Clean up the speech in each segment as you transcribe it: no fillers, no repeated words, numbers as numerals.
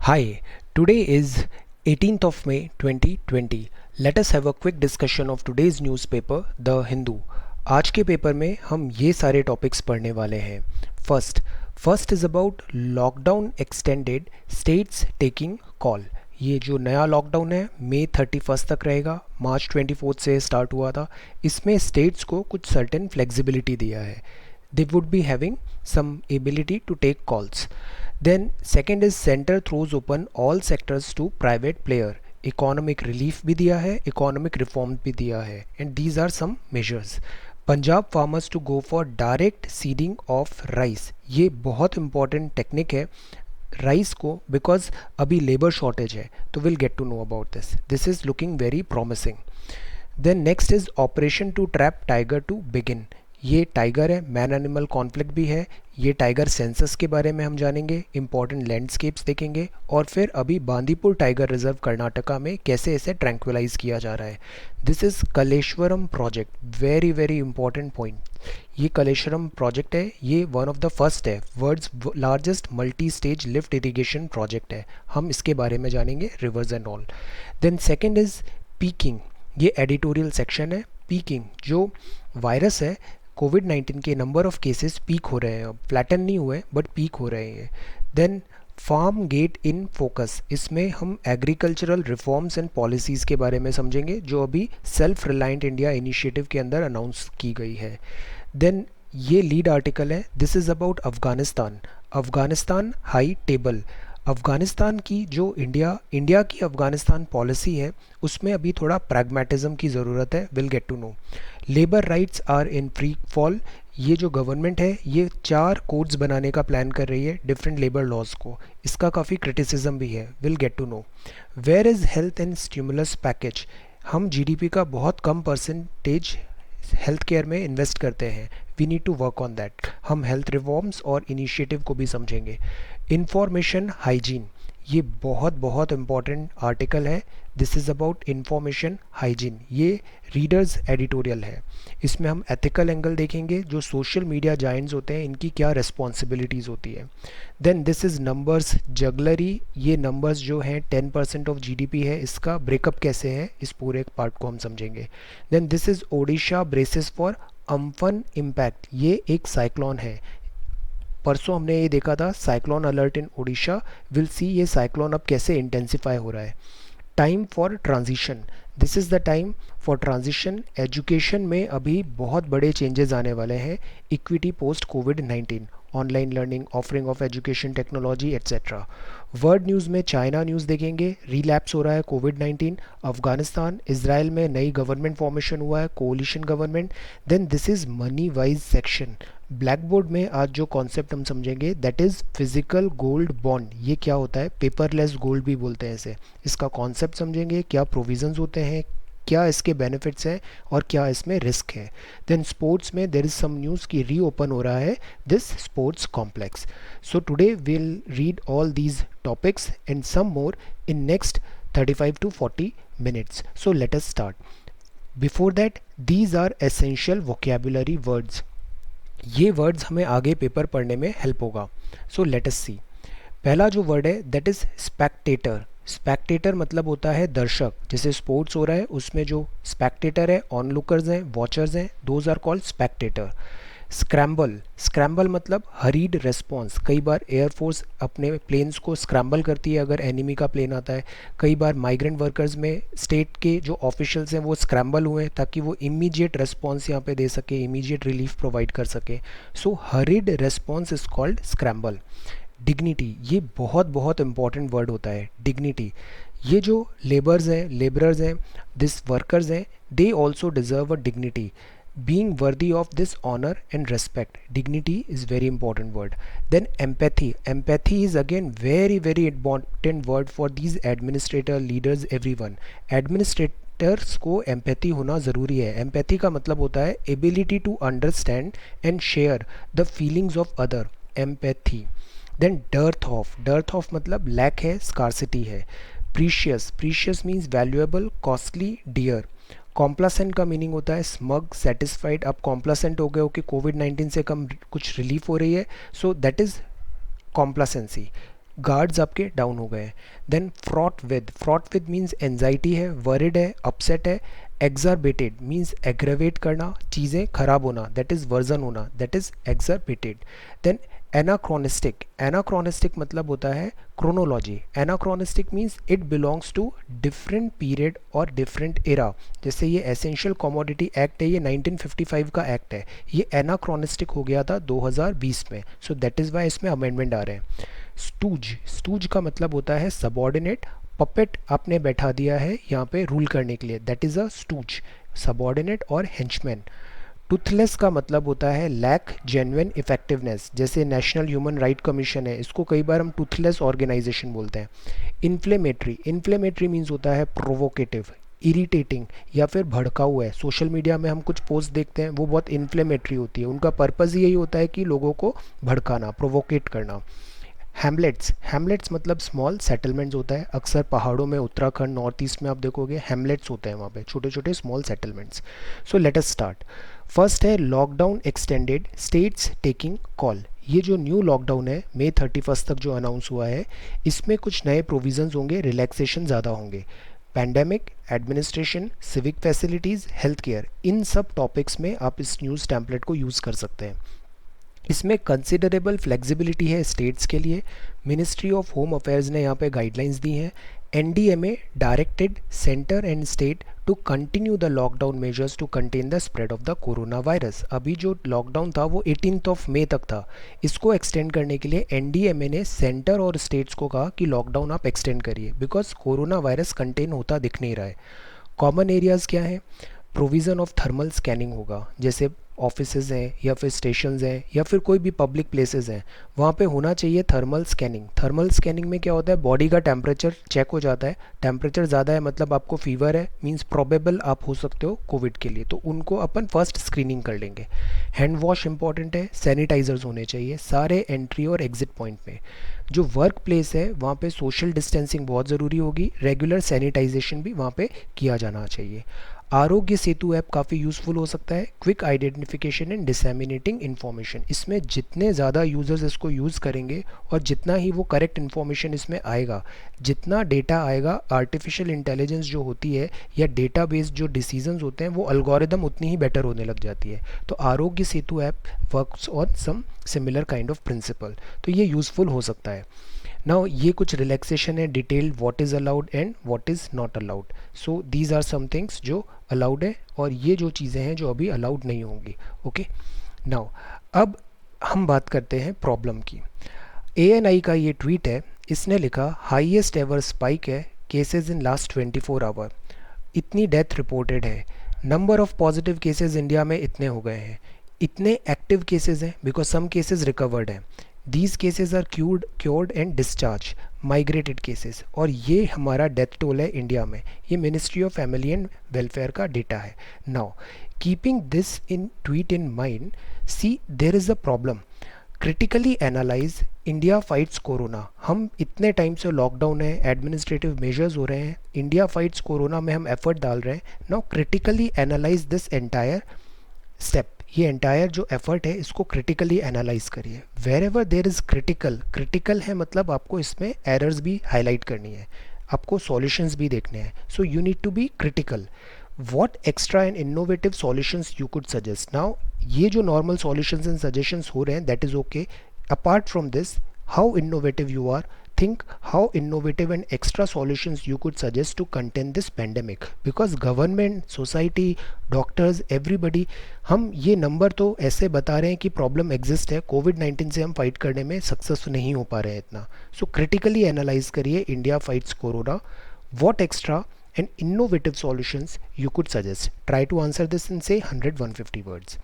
Hi, today is 18th of May 2020. Let us have a quick discussion of today's newspaper, The Hindu. आज के paper में हम ये सारे टॉपिक्स पढ़ने वाले हैं. First is about lockdown extended, states taking call. ये जो नया लॉकडाउन है मई 31 तक रहेगा, मार्च 24 से स्टार्ट हुआ था. इसमें स्टेट्स को कुछ सर्टेन फ्लेक्सिबिलिटी दिया है. They would be having some ability to take calls. Then second is center throws open all sectors to private player. Economic relief भी दिया है, economic reform भी दिया है, and these are some measures. Punjab farmers to go for direct seeding of rice. ये बहुत important technique है rice को, बिकॉज अभी लेबर शॉर्टेज है, तो will get to know about this. This is looking very promising. Then next is operation to trap tiger to begin. ये tiger है, man animal conflict भी है. ये टाइगर सेंसस के बारे में हम जानेंगे, इंपॉर्टेंट लैंडस्केप्स देखेंगे, और फिर अभी बांदीपुर टाइगर रिजर्व कर्नाटका में कैसे इसे ट्रैंक्विलाइज किया जा रहा है. This is Kaleshwaram project, very very important point. ये कलेश्वरम प्रोजेक्ट है, ये वन ऑफ द फर्स्ट है, world's largest multi stage lift irrigation project है. हम इसके बारे में जानेंगे, rivers and all. Then second is peaking. ये एडिटोरियल सेक्शन है. पीकिंग जो वायरस है, कोविड-19 के नंबर ऑफ केसेस पीक हो रहे हैं, अब फ्लैटन नहीं हुए बट पीक हो रहे हैं. Then farm gate in focus. इसमें हम एग्रीकल्चरल रिफॉर्म्स एंड पॉलिसीज़ के बारे में समझेंगे जो अभी सेल्फ रिलायंट इंडिया इनिशिएटिव के अंदर अनाउंस की गई है. देन ये लीड आर्टिकल है, this is about Afghanistan. Afghanistan high table. Afghanistan की जो इंडिया की अफ़गानिस्तान पॉलिसी है, उसमें अभी थोड़ा प्रैग्मेटिज्म की ज़रूरत है, will get to know. Labour rights are in free fall. ये जो गवर्नमेंट है ये 4 कोड्स बनाने का प्लान कर रही है डिफरेंट लेबर लॉज को. इसका काफ़ी क्रिटिसिज्म भी है, will get to know. Where is health and stimulus package. हम जीडीपी का बहुत कम परसेंटेज हेल्थ केयर में इन्वेस्ट करते हैं, we need to work on that. हम हेल्थ रिफॉर्म्स और इनिशिएटिव को भी समझेंगे. इंफॉर्मेशन हाइजीन, ये बहुत बहुत इम्पॉर्टेंट आर्टिकल है. This is about information hygiene. ये रीडर्स एडिटोरियल है. इसमें हम एथिकल एंगल देखेंगे, जो सोशल मीडिया जायंट्स होते हैं इनकी क्या रिस्पॉन्सिबिलिटीज़ होती है. Then this is numbers jugglery. ये नंबर्स जो हैं 10% ऑफ जीडीपी है, इसका ब्रेकअप कैसे है, इस पूरे पार्ट को हम समझेंगे. Then this is Odisha braces for Amphan impact. ये एक साइक्लोन है. परसों हमने ये देखा था cyclone alert in Odisha. Will see ये साइक्लोन अब कैसे इंटेंसिफाई हो रहा है. Time for transition. This is the time for transition. Education में अभी बहुत बड़े चेंजेस आने वाले हैं. इक्विटी पोस्ट कोविड-19, online learning, offering of education technology etcetera. World news में चाइना न्यूज़ देखेंगे, रिलैप्स हो रहा है कोविड-19. अफगानिस्तान, इजराइल में नई गवर्नमेंट फॉर्मेशन हुआ है, coalition government. Then this is money wise section. Black board में आज जो कॉन्सेप्ट हम समझेंगे that is physical gold bond. ये क्या होता है, पेपरलेस गोल्ड भी बोलते हैं इसे. इसका कॉन्सेप्ट समझेंगे, क्या प्रोविजंस होते हैं, क्या इसके बेनिफिट्स हैं और क्या इसमें रिस्क है. देन स्पोर्ट्स में देर इज़ सम न्यूज़ की रीओपन हो रहा है this sports complex. So today will read all these topics and some more in next 35 to 40 minutes. So let us start. Before that, these are essential vocabulary words. ये words हमें आगे paper पढ़ने में help होगा. सो let अस सी. पहला जो word है that is Spectator. Spectator मतलब होता है दर्शक. जैसे स्पोर्ट्स हो रहा है उसमें जो स्पेक्टेटर है, ऑनलुकर्स हैं, वॉचर्स हैं, those are called spectator. Scramble. Scramble मतलब हरीड रेस्पॉन्स. कई बार एयरफोर्स अपने प्लेन्स को स्क्रैम्बल करती है अगर एनिमी का प्लेन आता है. कई बार माइग्रेंट वर्कर्स में स्टेट के जो ऑफिशियल्स हैं वो स्क्रैम्बल हुए ताकि वो इमीडिएट रेस्पॉन्स यहाँ पे दे सके, इमीडिएट रिलीफ प्रोवाइड कर सके. So hurried response is called scramble. Dignity, ये बहुत बहुत इंपॉर्टेंट वर्ड होता है. डिग्निटी, ये जो लेबरर्स हैं, दिस वर्कर्स हैं, they also deserve a dignity. being worthy of this honor and respect. Dignity is very important word. Then empathy. Empathy is again very very important word for these administrator, leaders, everyone. Administrators को empathy होना ज़रूरी है. empathy का मतलब होता है ability to understand and share the feelings of other. empathy. Then dearth of. dearth of मतलब lack है, scarcity है. precious. precious means valuable, costly, dear. कॉम्प्लासेंट का मीनिंग होता है स्मग, सेटिस्फाइड. आप कॉम्प्लासेंट हो गए हो कि कोविड-19 से कम कुछ रिलीफ हो रही है, so that is complacency. Guards आपके डाउन हो गए हैं। Then fraught with means anxiety है, वरिड है, अपसेट है। एग्जर्बेटेड मीन्स एग्रेवेट करना, चीज़ें खराब होना, दैट इज़ वर्जन होना, that is exacerbated. Then anachronistic मतलब होता है chronology. Anachronistic means it belongs to different period और डिफरेंट एरा। जैसे ये एसेंशियल कमोडिटी एक्ट है, ये 1955 का एक्ट है, ये एनाक्रोनिस्टिक हो गया था 2020 में। सो दैट इज़ वाई इसमें अमेंडमेंट आ रहे हैं। स्टूज का मतलब होता है सबॉर्डिनेट। पपेट आपने बैठा दिया है यहाँ पे रूल करने के लिए, that is a stooge, subordinate और हेंचमैन। टूथलेस का मतलब होता है लैक जेन्युइन इफेक्टिवनेस। जैसे नेशनल ह्यूमन राइट कमीशन है, इसको कई बार हम टूथलेस ऑर्गेनाइजेशन बोलते हैं। इन्फ्लेमेटरी मीन्स होता है प्रोवोकेटिव, इरिटेटिंग या फिर भड़काऊ है। सोशल मीडिया में हम कुछ पोस्ट देखते हैं, वो बहुत इन्फ्लेमेटरी होती है, उनका पर्पज़ यही होता है कि लोगों को भड़काना, प्रोवोकेट करना। हैमलेट्स मतलब स्मॉल सेटलमेंट्स होता है, अक्सर पहाड़ों में, उत्तराखंड, नॉर्थ ईस्ट में आप देखोगे हैमलेट्स होते हैं, वहाँ पे छोटे छोटे small settlements. So let us start. First है lockdown extended, states taking call. ये जो न्यू लॉकडाउन है मई 31 तक जो अनाउंस हुआ है, इसमें कुछ नए प्रोविजंस होंगे, रिलैक्सेशन ज़्यादा होंगे। Pandemic, administration, civic facilities, health care, इन सब टॉपिक्स में आप इस न्यूज़ टैम्पलेट को यूज़ कर सकते हैं। इसमें कंसिडरेबल फ्लेक्सिबिलिटी है स्टेट्स के लिए। मिनिस्ट्री ऑफ होम अफेयर्स ने यहाँ पे गाइडलाइंस दी हैं। NDMA directed centre and state to continue the lockdown measures to contain the spread of the corona virus. अभी जो लॉकडाउन था वो 18 मई तक था, इसको एक्सटेंड करने के लिए एनडीएमए ने सेंटर और स्टेट्स को कहा कि लॉकडाउन आप एक्सटेंड करिए, बिकॉज कोरोना वायरस कंटेन होता दिख नहीं रहा है। कॉमन एरियाज़ क्या हैं? प्रोविज़न ऑफ थर्मल स्कैनिंग होगा, जैसे ऑफिसेज हैं या फिर स्टेशंस हैं या फिर कोई भी पब्लिक प्लेसेस हैं, वहाँ पे होना चाहिए थर्मल स्कैनिंग। थर्मल स्कैनिंग में क्या होता है, बॉडी का टेम्परेचर चेक हो जाता है। टेम्परेचर ज़्यादा है मतलब आपको फीवर है, मींस प्रोबेबल आप हो सकते हो कोविड के लिए, तो उनको अपन फर्स्ट स्क्रीनिंग कर लेंगे। हैंड वॉश इंपॉर्टेंट है, सैनिटाइजर्स होने चाहिए सारे एंट्री और एग्जिट पॉइंट में। जो वर्क प्लेस है वहाँ पे सोशल डिस्टेंसिंग बहुत ज़रूरी होगी, रेगुलर सैनिटाइजेशन भी वहाँ पे किया जाना चाहिए। आरोग्य सेतु ऐप काफ़ी यूज़फुल हो सकता है, क्विक आइडेंटिफिकेशन एंड डिसैमिनेटिंग इन्फॉर्मेशन। इसमें जितने ज़्यादा यूज़र्स इसको यूज़ करेंगे और जितना ही वो करेक्ट इन्फॉर्मेशन इसमें आएगा, जितना डेटा आएगा, आर्टिफिशियल इंटेलिजेंस जो होती है या डेटा बेस्ड जो डिसीजंस होते हैं, वो अल्गोरिदम उतनी ही बेटर होने लग जाती है। तो Aarogya Setu app works on some similar kind of principle, तो ये यूज़फुल हो सकता है। नाउ ये कुछ रिलैक्सेशन है, detailed what is allowed and what is not allowed. So these are some things जो अलाउड है और ये जो चीज़ें हैं जो अभी अलाउड नहीं होंगी। ओके, नाउ अब हम बात करते हैं प्रॉब्लम की। एएनआई का ये ट्वीट है, इसने लिखा हाईएस्ट एवर स्पाइक है केसेस इन लास्ट 24 आवर, इतनी डेथ रिपोर्टेड है, number of positive cases India में इतने हो गए हैं, इतने एक्टिव केसेस हैं बिकॉज सम केसेस रिकवर्ड हैं, these cases are cured and discharge, migrated cases, और ये हमारा डेथ टोल है इंडिया में। ये ministry of family and welfare का डेटा है। Now keeping this in tweet in mind, see there is a problem, critically analyse India fights corona. हम इतने टाइम से लॉकडाउन है, एडमिनिस्ट्रेटिव मेजर्स हो रहे हैं, इंडिया फाइट्स कोरोना में हम एफर्ट डाल रहे हैं। Now critically analyse this entire step, ये एंटायर जो एफर्ट है इसको क्रिटिकली एनालाइज करिए। Wherever there is critical है मतलब आपको इसमें एरर्स भी हाईलाइट करनी है, आपको सॉल्यूशंस भी देखने हैं। So you need to be critical. What extra and innovative solutions you could suggest. Now ये जो नॉर्मल सॉल्यूशंस एंड सजेशंस हो रहे हैं that is okay, apart from this how innovative you are, think how innovative and extra solutions you could suggest to contain this pandemic, because government, society, doctors, everybody, हम ये number तो ऐसे बता रहे हैं कि प्रॉब्लम एग्जिस्ट है, कोविड-19 से हम फाइट करने में सक्सेस नहीं हो पा रहे हैं इतना। सो क्रिटिकली एनालाइज करिए India fights corona, what extra and innovative solutions you could suggest. Try to answer this in say 100-150 words.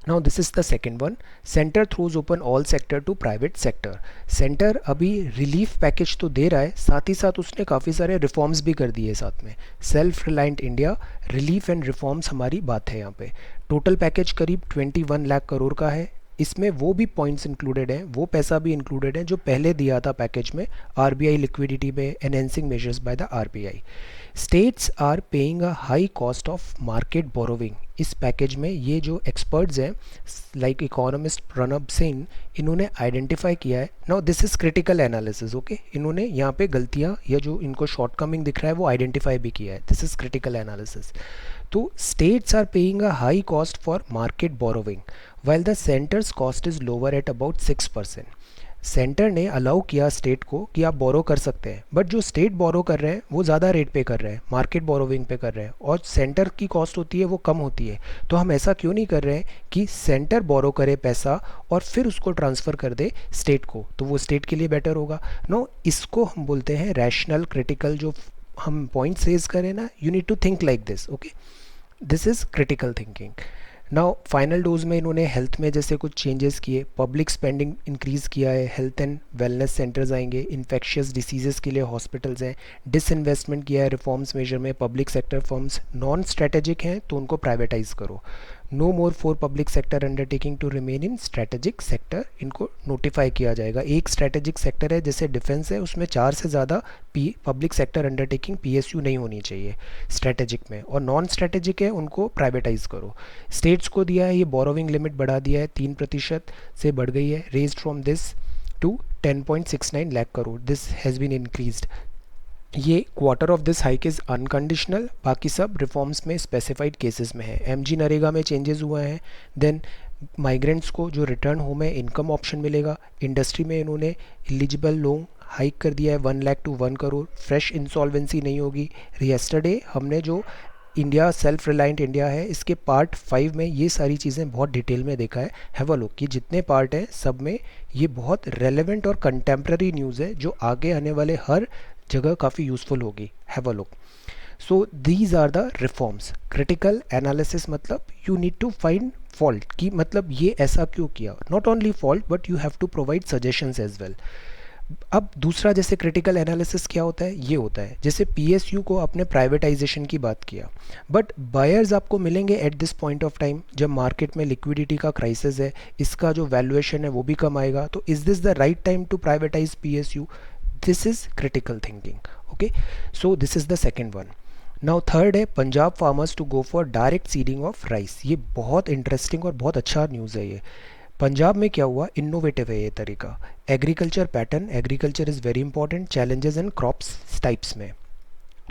Now this is the second one. Center throws open all sector to private sector. Center अभी relief package तो दे रहा है, साथ ही साथ उसने काफ़ी सारे reforms भी कर दिए साथ में। Self reliant India, relief and reforms हमारी बात है यहाँ पे। टोटल पैकेज करीब 21 लाख करोड़ का है, इसमें वो भी पॉइंट्स इंक्लूडेड हैं, वो पैसा भी इंक्लूडेड है जो पहले दिया था पैकेज में आरबीआई लिक्विडिटी में, enhancing measures by the RBI. States are paying a high cost of market borrowing इस पैकेज में ये जो एक्सपर्ट्स हैं लाइक इकोनॉमिस्ट प्रणब सिंह, इन्होंने आइडेंटिफाई किया है। Now this is critical analysis, okay. इन्होंने यहाँ पे गलतियाँ या जो इनको शॉर्टकमिंग दिख रहा है वो आइडेंटिफाई भी किया है। This is critical analysis. तो states are paying a high cost for market borrowing while the center's cost is lower at about 6%। Centre ने अलाउ किया स्टेट को कि आप बोरो कर सकते हैं, बट जो स्टेट बोरो कर रहे हैं वो ज़्यादा रेट पे कर रहे हैं, मार्केट बोरोविंग पे कर रहे हैं, और सेंटर की कॉस्ट होती है वो कम होती है। तो हम ऐसा क्यों नहीं कर रहे हैं कि सेंटर बोरो करे पैसा और फिर उसको ट्रांसफ़र कर दे स्टेट को, तो वो स्टेट के लिए बेटर होगा। नो, इसको हम बोलते हैं रैशनल क्रिटिकल। जो हम पॉइंट सेज करें ना, you need to think like this, okay. This is critical thinking. Now final dose में इन्होंने हेल्थ में जैसे कुछ चेंजेस किए, पब्लिक स्पेंडिंग इंक्रीज़ किया है, हेल्थ एंड वेलनेस सेंटर्स आएंगे, इन्फेक्शियस डिसीजेस के लिए हॉस्पिटल्स हैं, डिसइन्वेस्टमेंट किया है रिफॉर्म्स मेजर में, public sector firms non strategic हैं तो उनको प्राइवेटाइज करो, no more for public sector undertaking to remain in strategic sector, इनको नोटिफाई किया जाएगा। एक स्ट्रेटेजिक सेक्टर है जैसे डिफेंस है, उसमें 4 से ज़्यादा पब्लिक सेक्टर अंडरटेकिंग PSU नहीं होनी चाहिए स्ट्रेटेजिक में, और नॉन स्ट्रेटेजिक है उनको प्राइवेटाइज करो। स्टेट्स को दिया है ये बोरोविंग लिमिट बढ़ा दिया है, 3% से बढ़ गई है, raised from this to 10.69 lakh crore, this has been increased. ये quarter of this hike is unconditional, बाकी सब रिफॉर्म्स में स्पेसिफाइड केसेस में है। MG नरेगा में चेंजेस हुए हैं, देन माइग्रेंट्स को जो रिटर्न होम है इनकम ऑप्शन मिलेगा। इंडस्ट्री में इन्होंने एलिजिबल लोन हाइक कर दिया है 1 lakh to 1 crore, fresh insolvency नहीं होगी। यस्टरडे हमने जो इंडिया सेल्फ रिलायंट इंडिया है इसके पार्ट 5 में ये सारी चीज़ें बहुत डिटेल में देखा है। हैव अ लुक कि जितने पार्ट हैं सब में ये बहुत रेलेवेंट और कंटेम्प्रेरी न्यूज़ है जो आगे आने वाले हर जगह काफ़ी यूज़फुल होगी। Have a look. So these are the reforms. Critical analysis मतलब you need to find fault कि मतलब ये ऐसा क्यों किया, not only fault but you have to provide suggestions as well. अब दूसरा जैसे क्रिटिकल एनालिसिस क्या होता है, ये होता है जैसे PSU को आपने प्राइवेटाइजेशन की बात किया, बट बायर्स आपको मिलेंगे at this point of time जब मार्केट में लिक्विडिटी का क्राइसिस है, इसका जो वैल्यूएशन है वो भी कम आएगा। तो is this the right time to privatise PSU? This is critical thinking, okay. So this is the second one. Now third है Punjab farmers to go for direct seeding of rice. ये बहुत इंटरेस्टिंग और बहुत अच्छा न्यूज़ है। ये पंजाब में क्या हुआ, इनोवेटिव है ये तरीका। Agriculture pattern, agriculture is very important, challenges and crops types में।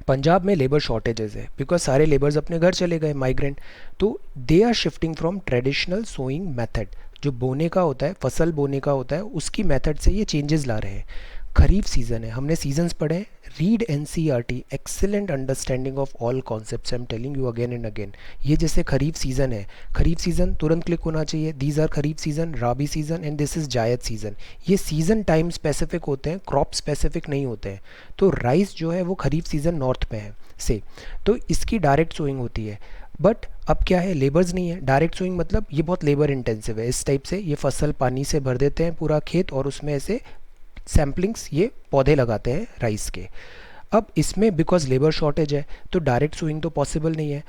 पंजाब में लेबर शॉर्टेजेस है बिकॉज सारे लेबर्स अपने घर चले गए माइग्रेंट, तो they are shifting from traditional sowing method, जो बोने का होता है, फसल बोने का होता है, उसकी मेथड से ये चेंजेस ला रहे हैं। खरीफ सीज़न है, हमने सीजन्स पढ़े हैं, read NCERT, excellent understanding of all concepts, I am telling you again and again. ये जैसे खरीफ सीज़न है, खरीफ सीज़न तुरंत क्लिक होना चाहिए, these are kharif season, rabi season and this is zaid season. ये सीज़न टाइम स्पेसिफिक होते हैं, क्रॉप स्पेसिफिक नहीं होते हैं। तो राइस जो है वो खरीफ सीज़न नॉर्थ में है से, तो इसकी डायरेक्ट सोइंग होती है। बट अब क्या है, लेबर्स नहीं है। डायरेक्ट सोइंग मतलब ये बहुत लेबर इंटेंसिव है। इस टाइप से ये फसल पानी से भर देते हैं पूरा खेत और उसमें ऐसे सैम्पलिंग्स ये पौधे लगाते हैं राइस के। अब इसमें बिकॉज लेबर शॉर्टेज है तो डायरेक्ट सोइंग तो पॉसिबल नहीं है।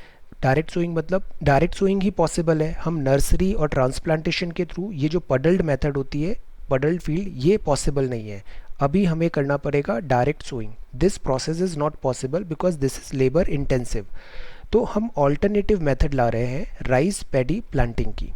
डायरेक्ट सोइंग मतलब डायरेक्ट सोइंग ही पॉसिबल है, हम नर्सरी और ट्रांसप्लांटेशन के थ्रू, ये जो पडल्ड मेथड होती है, पडल्ड फील्ड, ये पॉसिबल नहीं है। अभी हमें करना पड़ेगा direct sowing. This process is not possible because this is labour intensive. तो हम ऑल्टरनेटिव मेथड ला रहे हैं राइस पैडी प्लांटिंग की।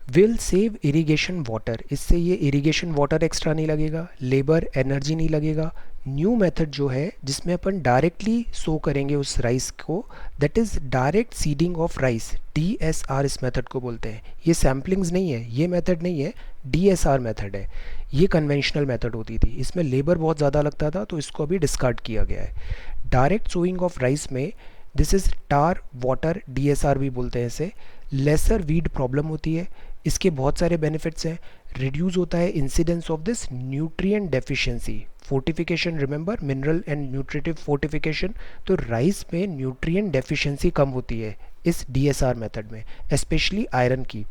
विल सेव इरिगेशन वाटर, इससे ये इरिगेशन वाटर एक्स्ट्रा नहीं लगेगा, लेबर एनर्जी नहीं लगेगा। न्यू मेथड जो है जिसमें अपन डायरेक्टली सो करेंगे उस राइस को, that is direct seeding of rice, DSR इस मेथड को बोलते हैं। ये सैम्पलिंग्स नहीं है, ये मेथड नहीं है, DSR मेथड है। ये कन्वेंशनल मेथड होती थी, इसमें लेबर बहुत ज़्यादा लगता था तो इसको अभी डिस्कार्ड किया गया है। डायरेक्ट सोइंग ऑफ राइस में this is tar water, DSR भी बोलते हैं इसे। लेसर वीड प्रॉब्लम होती है, इसके बहुत सारे बेनिफिट्स हैं। रिड्यूस होता है incidence of this nutrient deficiency, fortification, remember mineral and nutritive fortification. तो राइस में न्यूट्रिएंट डेफिशिएंसी कम होती है इस DSR मेथड में, स्पेशली आयरन की,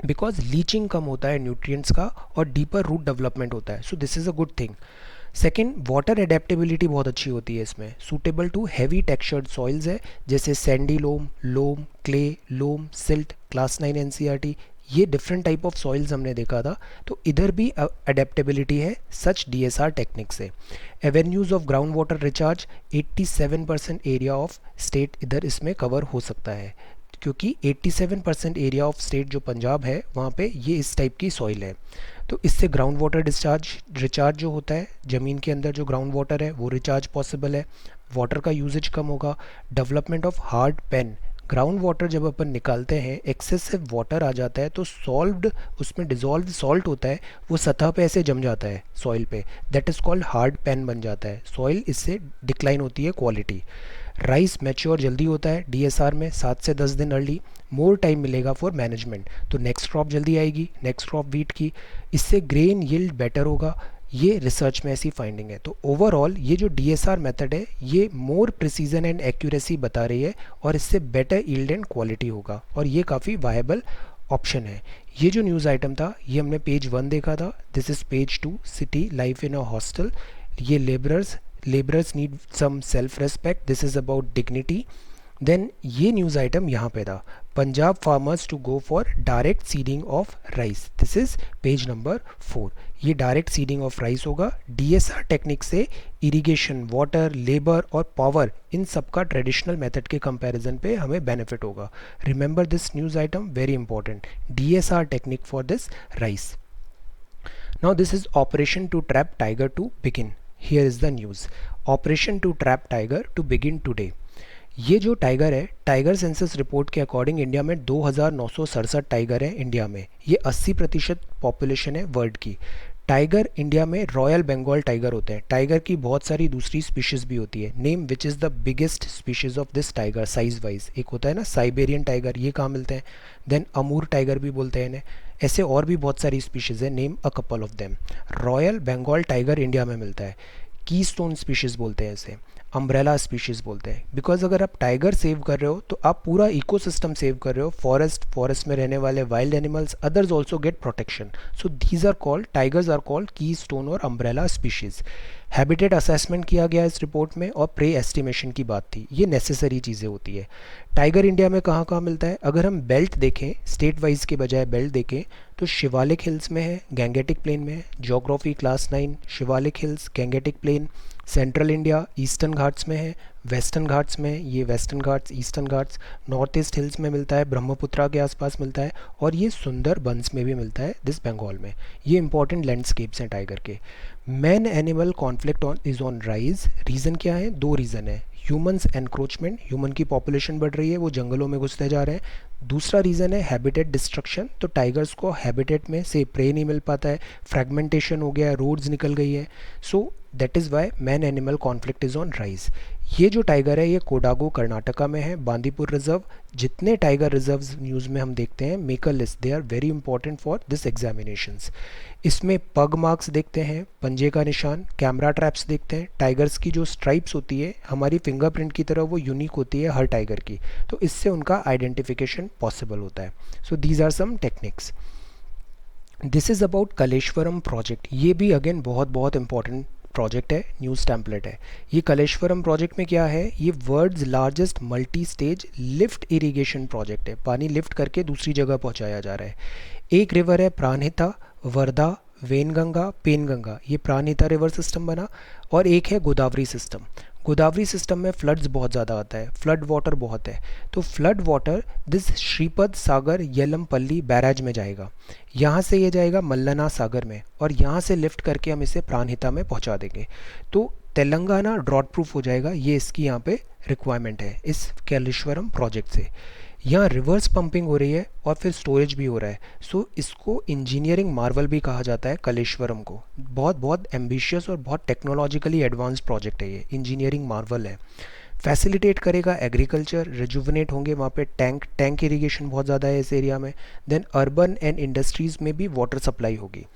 बिकॉज लीचिंग कम होता है न्यूट्रिएंट्स का और डीपर रूट डेवलपमेंट होता है। So this is a good thing. Second, water adaptability बहुत अच्छी होती है इसमें। Suitable to heavy textured soils है जैसे sandy loam, loam, clay, loam, silt, class 9 NCERT, ये डिफरेंट टाइप ऑफ सॉइल्स हमने देखा था। तो इधर भी एडेप्टेबिलिटी है सच DSR टेक्निक से। Avenues of ground water recharge, 87% area of state इधर इसमें कवर हो सकता है। क्योंकि 87% एरिया ऑफ स्टेट जो पंजाब है वहाँ पे ये इस टाइप की सॉइल है। तो इससे ग्राउंड वाटर डिस्चार्ज रिचार्ज जो होता है, ज़मीन के अंदर जो ग्राउंड वाटर है वो रिचार्ज पॉसिबल है, वाटर का यूजेज कम होगा। Development of hard pan, ground water जब अपन निकालते हैं एक्सेसिव वाटर आ जाता है तो सॉल्व्ड, उसमें डिजॉल्व सॉल्ट होता है, वो सतह पे ऐसे जम जाता है सॉइल पे, that is called hard pan बन जाता है, सॉइल इससे डिक्लाइन होती है क्वालिटी। राइस मैच्योर जल्दी होता है डीएसआर में 7 से 10 दिन अर्ली, मोर टाइम मिलेगा फॉर मैनेजमेंट, तो नेक्स्ट क्रॉप जल्दी आएगी, नेक्स्ट क्रॉप वीट की, इससे ग्रेन यील्ड बेटर होगा। ये रिसर्च में ऐसी फाइंडिंग है। तो ओवरऑल ये जो डीएसआर मेथड है ये मोर प्रिसीजन एंड एक्यूरेसी बता रही है और इससे बेटर यील्ड एंड क्वालिटी होगा और ये काफ़ी वायबल ऑप्शन है। ये जो न्यूज़ आइटम था ये हमने पेज 1 देखा था, this is page 2 city life in a hostel. ये labourers need some self respect, this is about dignity. Then ये न्यूज़ आइटम यहाँ पे था, Punjab farmers to go for direct seeding of rice, this is page number 4। ये direct seeding of rice होगा, DSR technique से irrigation, water, labour और power, इन सब का ट्रेडिशनल मेथड के कंपैरिजन पे हमें बेनिफिट होगा। Remember this news item, very important, DSR technique for this rice. Now this is operation to trap tiger to begin. Here is the news. Operation to trap tiger to begin today. ये जो tiger है, tiger census report के according India में 2967 tiger हैं India में, ये 80% population है world की। टाइगर इंडिया में रॉयल बंगाल टाइगर होते हैं, टाइगर की बहुत सारी दूसरी स्पीशीज़ भी होती है। Name which is the biggest species of this tiger size wise, एक होता है ना साइबेरियन टाइगर, ये कहाँ मिलते हैं, देन अमूर टाइगर भी बोलते हैं इन्हें, ऐसे और भी बहुत सारी स्पीशीज़ है, name a couple of them. Royal Bengal tiger India में मिलता है, कीस्टोन स्पीशीज़ बोलते हैं इसे, अम्ब्रेला स्पीशीज़ बोलते हैं, बिकॉज अगर आप टाइगर सेव कर रहे हो तो आप पूरा इकोसिस्टम सेव कर रहे हो, फॉरेस्ट में रहने वाले wild animals, others also get protection, so these are called, tigers are called keystone और अम्ब्रेला स्पीशीज़। हैबिटेट असेसमेंट किया गया इस रिपोर्ट में और प्रे एस्टिमेशन की बात थी, ये नेसेसरी चीज़ें होती है। टाइगर इंडिया में कहाँ कहाँ मिलता है, अगर हम बेल्ट देखें, स्टेट वाइज के बजाय बेल्ट देखें, तो शिवालिक हिल्स में है, गैंगेटिक प्लेन में है, geography class 9, Shivalik hills, Gangetic plain, central India Eastern Ghats में है, वेस्टर्न घाट्स में, ये Western Ghats, Eastern Ghats, North East hills में मिलता है, ब्रह्मपुत्रा के आसपास मिलता है, और ये सुंदरबंस में भी मिलता है दिस बंगाल में। ये इंपॉर्टेंट लैंडस्केप्स हैं टाइगर के। Man animal conflict is on rise, reason क्या है, 2 रीज़न है, ह्यूमंस एनक्रोचमेंट, ह्यूमन की पॉपुलेशन बढ़ रही है, वो जंगलों में घुसते जा रहे हैं। दूसरा रीज़न है हैबिटेट डिस्ट्रक्शन, तो टाइगर्स को हैबिटेट में से प्रे नहीं मिल पाता है, फ्रेगमेंटेशन हो गया है, रोड्स निकल गई है, so that is why man animal conflict is on rise. ये जो टाइगर है ये कोडागो कर्नाटका में है, बांदीपुर रिजर्व। जितने टाइगर रिजर्व्स न्यूज़ में हम देखते हैं, make a list, they are very important for this examinations. इसमें पग मार्क्स देखते हैं, पंजे का निशान, कैमरा ट्रैप्स देखते हैं, टाइगर्स की जो स्ट्राइप्स होती है हमारी फिंगरप्रिंट की तरह वो यूनिक होती है हर टाइगर की, तो इससे उनका आइडेंटिफिकेशन पॉसिबल होता है। So these are some techniques. This is about Kaleshwaram project, ये भी अगेन बहुत बहुत इंपॉर्टेंट प्रोजेक्ट है, न्यूज़ टेम्पलेट है। ये कलेश्वरम प्रोजेक्ट में क्या है, ये world's largest multi stage lift irrigation project है, पानी लिफ्ट करके दूसरी जगह पहुंचाया जा रहा है। एक रिवर है प्राणहिता, वर्धा, वेनगंगा, पेनगंगा, ये प्राणहिता रिवर सिस्टम बना, और एक है गोदावरी सिस्टम। गोदावरी सिस्टम में फ्लड्स बहुत ज़्यादा आता है, फ्लड वाटर बहुत है, तो flood water this Sripada Sagar Yellampalli barrage में जाएगा, यहाँ से ये जाएगा मल्लना सागर में, और यहाँ से लिफ्ट करके हम इसे प्राणहिता में पहुँचा देंगे, तो तेलंगाना ड्रॉट प्रूफ हो जाएगा। ये इसकी यहाँ पे रिक्वायरमेंट है इस कलेश्वरम प्रोजेक्ट से। यहाँ रिवर्स पंपिंग हो रही है और फिर स्टोरेज भी हो रहा है, सो इसको इंजीनियरिंग मार्वल भी कहा जाता है कलेश्वरम को। बहुत बहुत एम्बिशियस और बहुत टेक्नोलॉजिकली एडवांस प्रोजेक्ट है, ये इंजीनियरिंग मार्वल है। फैसिलिटेट करेगा एग्रीकल्चर, रिजुवनेट होंगे वहाँ पे टैंक इरीगेशन बहुत ज़्यादा है इस एरिया में। देन अर्बन एंड इंडस्ट्रीज़ में भी वाटर सप्लाई होगी।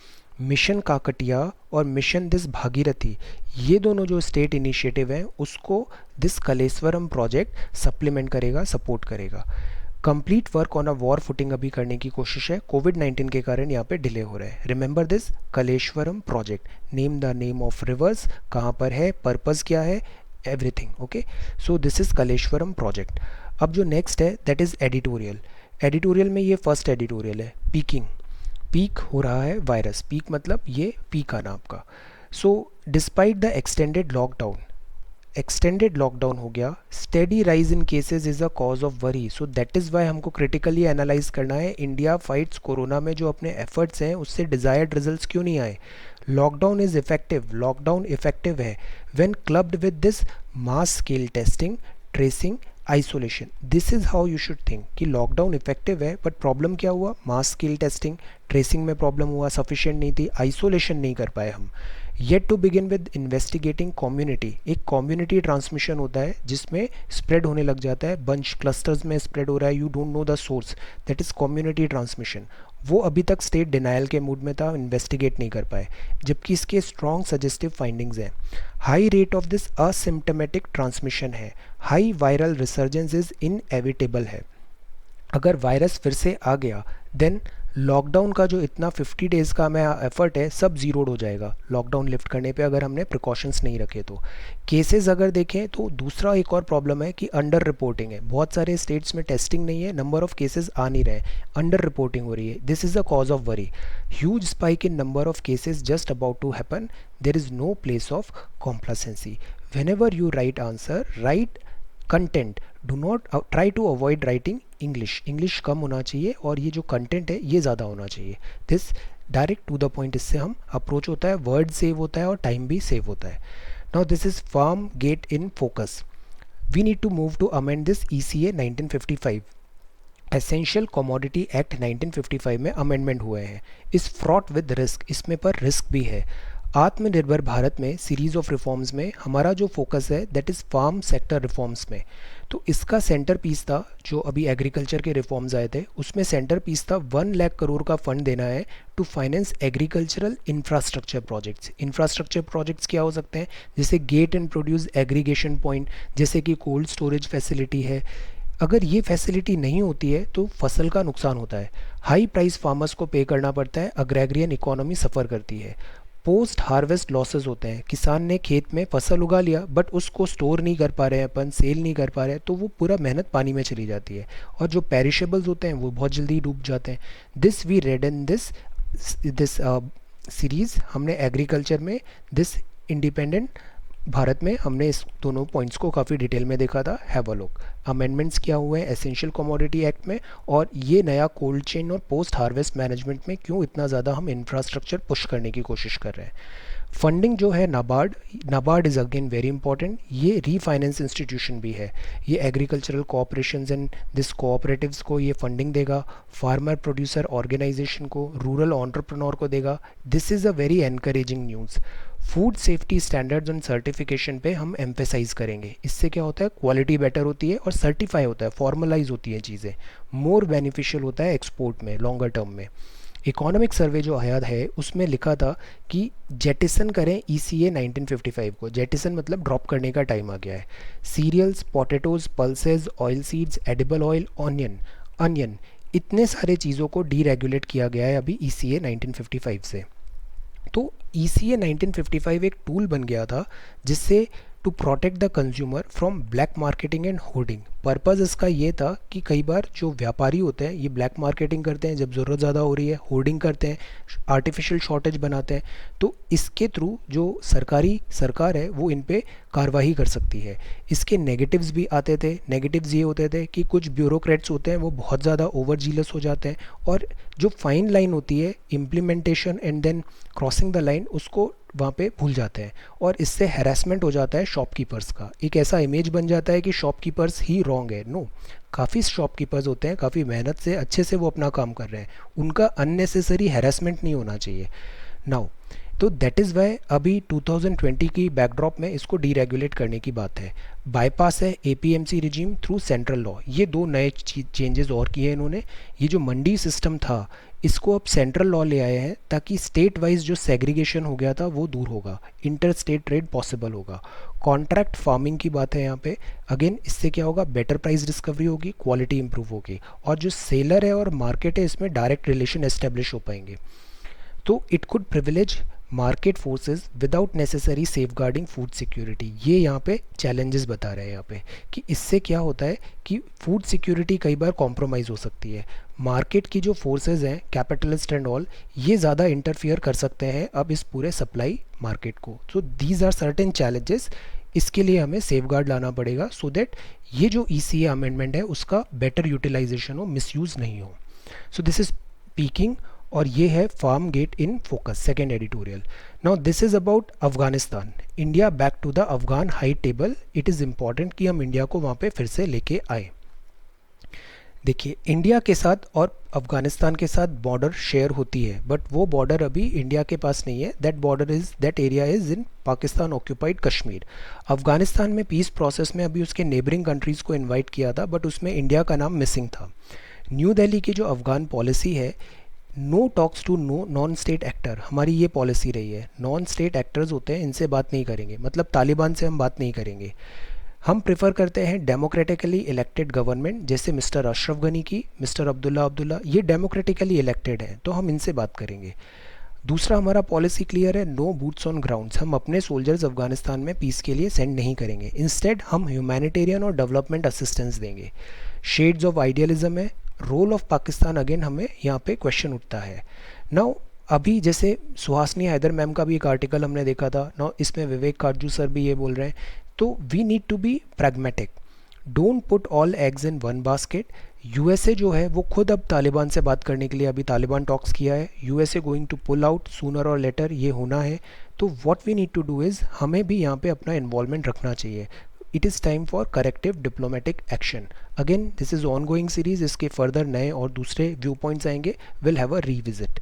मिशन काकटिया और मिशन दिस भागीरथी, ये दोनों जो स्टेट इनिशिएटिव हैं उसको दिस कलेश्वरम प्रोजेक्ट सप्लीमेंट करेगा, सपोर्ट करेगा। Complete work on a war footing अभी करने की कोशिश है, कोविड-19 के कारण यहाँ पे डिले हो रहा है। Remember this Kaleshwaram project, name the name of rivers, कहाँ पर है, पर्पस क्या है, everything. Okay, so this is Kaleshwaram project. अब जो नेक्स्ट है दैट इज एडिटोरियल। एडिटोरियल में ये फर्स्ट एडिटोरियल है, पीकिंग, पीक हो रहा है वायरस, पीक मतलब ये पीक आना आपका। So despite the extended lockdown, extended lockdown हो गया, steady rise in cases is a cause of worry, so that is Y हमको क्रिटिकली एनालाइज करना है इंडिया फाइट्स कोरोना में जो अपने एफर्ट्स हैं उससे डिज़ायर्ड रिजल्ट्स क्यों नहीं आए. Lockdown is effective, lockdown effective है when clubbed with this mass scale testing, tracing, isolation. This is how you should think कि लॉकडाउन इफेक्टिव है बट प्रॉब्लम क्या हुआ, मास स्केल टेस्टिंग ट्रेसिंग में प्रॉब्लम हुआ, सफिशिएंट नहीं थी, आइसोलेशन नहीं कर पाए हम. Yet to begin with investigating community. एक कम्युनिटी ट्रांसमिशन होता है जिसमें स्प्रेड होने लग जाता है, बंच क्लस्टर्स में स्प्रेड हो रहा है, you don't know the source, that is community transmission. वो अभी तक स्टेट डिनायल के मूड में था, इन्वेस्टिगेट नहीं कर पाए, जबकि इसके स्ट्रॉन्ग सजेस्टिव फाइंडिंग्स हैं. High rate of this asymptomatic transmission है, high viral resurgence is inevitable है. अगर वायरस फिर से आ गया देन लॉकडाउन का जो इतना 50 डेज़ का हमें एफर्ट है सब ज़ीरोड हो जाएगा लॉकडाउन लिफ्ट करने पे, अगर हमने प्रिकॉशंस नहीं रखे तो. केसेस अगर देखें तो दूसरा एक और प्रॉब्लम है कि अंडर रिपोर्टिंग है. बहुत सारे स्टेट्स में टेस्टिंग नहीं है, नंबर ऑफ केसेस आ नहीं रहे, अंडर रिपोर्टिंग हो रही है. This is the cause of worry. Huge spike in number of cases just about to happen, there is no place of complacency. Whenever you write answer, write content, do not try to avoid writing English कम होना चाहिए और ये जो content है ये ज़्यादा होना चाहिए. This direct to the point, इससे हम अप्रोच होता है, वर्ड सेव होता है और टाइम भी सेव होता है. Now this is farm gate in focus. We need to move to amend this ECA 1955. Essential commodity act 1955 में अमेंडमेंट हुए हैं. इस फ्रॉट विद रिस्क, इसमें पर रिस्क भी है. आत्मनिर्भर भारत में सीरीज ऑफ रिफॉर्म्स में हमारा जो फोकस है that is farm sector reforms में. तो इसका सेंटर पीस था जो अभी एग्रीकल्चर के रिफॉर्म्स आए थे, उसमें सेंटर पीस था 1 लाख करोड़ का फंड देना है to finance agricultural infrastructure projects. Infrastructure projects क्या हो सकते हैं, जैसे gate and produce aggregation point, जैसे कि कोल्ड स्टोरेज फैसिलिटी है. अगर ये फैसिलिटी नहीं होती है तो फसल का नुकसान होता है, हाई प्राइस फार्मर्स को पे करना पड़ता है, अग्रेग्रियन इकोनॉमी सफ़र करती है. पोस्ट हार्वेस्ट लॉसेस होते हैं, किसान ने खेत में फसल उगा लिया बट उसको स्टोर नहीं कर पा रहे हैं, अपन सेल नहीं कर पा रहे हैं, तो वो पूरा मेहनत पानी में चली जाती है और जो पेरिशेबल्स होते हैं वो बहुत जल्दी डूब जाते हैं. This we read in this series. हमने एग्रीकल्चर में दिस इंडिपेंडेंट भारत में हमने इस दोनों पॉइंट्स को काफ़ी डिटेल में देखा था. Have a look. अमेंडमेंट्स क्या हुए हैं एसेंशियल कमोडिटी एक्ट में, और ये नया कोल्ड चेन और पोस्ट हार्वेस्ट मैनेजमेंट में क्यों इतना ज़्यादा हम इंफ्रास्ट्रक्चर पुश करने की कोशिश कर रहे हैं. फंडिंग जो है NABARD is again very important. ये रीफाइनेंस इंस्टीट्यूशन भी है, ये agricultural cooperations and this cooperatives को ये फंडिंग देगा, फार्मर प्रोड्यूसर ऑर्गेनाइजेशन को, रूरल एंटरप्रेन्योर को देगा. This is a very encouraging news. Food safety standards and certification पे हम एम्फेसाइज करेंगे. इससे क्या होता है, क्वालिटी बेटर होती है और सर्टिफाई होता है, फॉर्मलाइज होती हैं चीज़ें, मोर बेनिफिशियल होता है एक्सपोर्ट में लॉन्गर टर्म में. इकोनॉमिक सर्वे जो आया है उसमें लिखा था कि जेटिसन करें ECA 1955 को. जेटिसन मतलब ड्रॉप करने का टाइम आ गया है. Cereals, potatoes, pulses, oil seeds, edible oil, onion, इतने सारे चीज़ों को डीरेगुलेट किया गया है अभी ECA 1955 से. तो ECA 1955 एक टूल बन गया था जिससे to protect the consumer from black marketing and hoarding. Purpose इसका ये था कि कई बार जो व्यापारी होते हैं ये ब्लैक मार्केटिंग करते हैं जब ज़रूरत ज़्यादा हो रही है, होर्डिंग करते हैं, आर्टिफिशियल शॉर्टेज बनाते हैं. तो इसके थ्रू जो सरकार है वो इन पे कार्रवाई कर सकती है. इसके नेगेटिव्स भी आते थे. नेगेटिव्स ये होते थे कि कुछ ब्यूरोक्रेट्स होते हैं वो बहुत ज़्यादा ओवर जीलस हो जाते हैं और जो फाइन लाइन होती है implementation and then crossing the line उसको वहाँ पे भूल जाते हैं और इससे हैरेसमेंट हो जाता है शॉपकीपर्स का. एक ऐसा इमेज बन जाता है कि शॉपकीपर्स ही रॉन्ग है. नो, काफ़ी शॉपकीपर्स होते हैं, काफ़ी मेहनत से अच्छे से वो अपना काम कर रहे हैं, उनका अननेसेसरी हैरेसमेंट नहीं होना चाहिए. नाउ तो दैट इज़ वाई अभी 2020 की बैकड्रॉप में इसको डीरेगुलेट करने की बात है. बाईपास है APMC regime through central law. ये दो नए चेंजेस और किए हैं इन्होंने. ये जो मंडी सिस्टम था इसको अब सेंट्रल लॉ ले आए हैं ताकि स्टेट वाइज जो सेग्रीगेशन हो गया था वो दूर होगा, इंटर स्टेट ट्रेड पॉसिबल होगा. कॉन्ट्रैक्ट फार्मिंग की बात है यहाँ पे. अगेन इससे क्या होगा, बेटर प्राइस डिस्कवरी होगी, क्वालिटी इंप्रूव होगी और जो सेलर है और मार्केट है इसमें डायरेक्ट रिलेशन एस्टेब्लिश हो पाएंगे. तो it could privilege market forces without necessary safeguarding food security. ये यहाँ पे चैलेंजेस बता रहे हैं यहाँ पे कि इससे क्या होता है कि फूड सिक्योरिटी कई बार कॉम्प्रोमाइज़ हो सकती है. मार्केट की जो फोर्सेस हैं, कैपिटलिस्ट एंड ऑल, ये ज़्यादा इंटरफियर कर सकते हैं अब इस पूरे सप्लाई मार्केट को. So these are certain challenges इसके लिए हमें सेफगार्ड लाना पड़ेगा सो दैट ये जो ECA अमेंडमेंट है उसका बेटर यूटिलाइजेशन हो, मिसयूज़ नहीं हो. सो दिस इज़ पीकिंग और ये है farm gate in focus second editorial. Now this is about Afghanistan. India back to the Afghan high table. It is important कि हम इंडिया को वहाँ पे फिर से लेके आए. देखिए, इंडिया के साथ और अफगानिस्तान के साथ बॉर्डर शेयर होती है, बट वो बॉर्डर अभी इंडिया के पास नहीं है. That area is in Pakistan occupied Kashmir. Afghanistan में पीस प्रोसेस में अभी उसके नेबरिंग कंट्रीज़ को इनवाइट किया था, बट उसमें इंडिया का नाम मिसिंग था. न्यू दिल्ली की जो अफगान पॉलिसी है, no talks to no non state actor, हमारी ये पॉलिसी रही है. नॉन स्टेट एक्टर्स होते हैं, इनसे बात नहीं करेंगे, मतलब तालिबान से हम बात नहीं करेंगे. हम प्रेफर करते हैं डेमोक्रेटिकली इलेक्टेड गवर्नमेंट, जैसे मिस्टर अशरफ गनी की, मिस्टर अब्दुल्ला, ये डेमोक्रेटिकली इलेक्टेड हैं, तो हम इनसे बात करेंगे. दूसरा, हमारा पॉलिसी क्लियर है, नो बूट्स ऑन ग्राउंड्स. हम अपने सोल्जर्स अफगानिस्तान में पीस के लिए सेंड नहीं करेंगे. इंस्टेड हम ह्यूमैनिटेरियन और डेवलपमेंट असिस्टेंस देंगे. शेड्स ऑफ आइडियलिज्म है. रोल ऑफ पाकिस्तान अगेन हमें यहाँ पे क्वेश्चन उठता है. नाउ अभी जैसे सुहासनी हैदर मैम का भी एक आर्टिकल हमने देखा था. नाउ इसमें विवेक काटजू सर भी ये बोल रहे हैं. तो we need to be pragmatic. Don't put all eggs in one basket. USA जो है वो खुद अब तालिबान से बात करने के लिए अभी तालिबान टॉक्स किया है. USA going to pull out sooner और लेटर, ये होना है. तो what we need to do is, हमें भी यहाँ पे अपना इन्वॉल्वमेंट रखना चाहिए. It is time for corrective diplomatic action. Again this is ongoing series. इसके फर्दर नए और दूसरे व्यू पॉइंट्स आएंगे. Will have a revisit.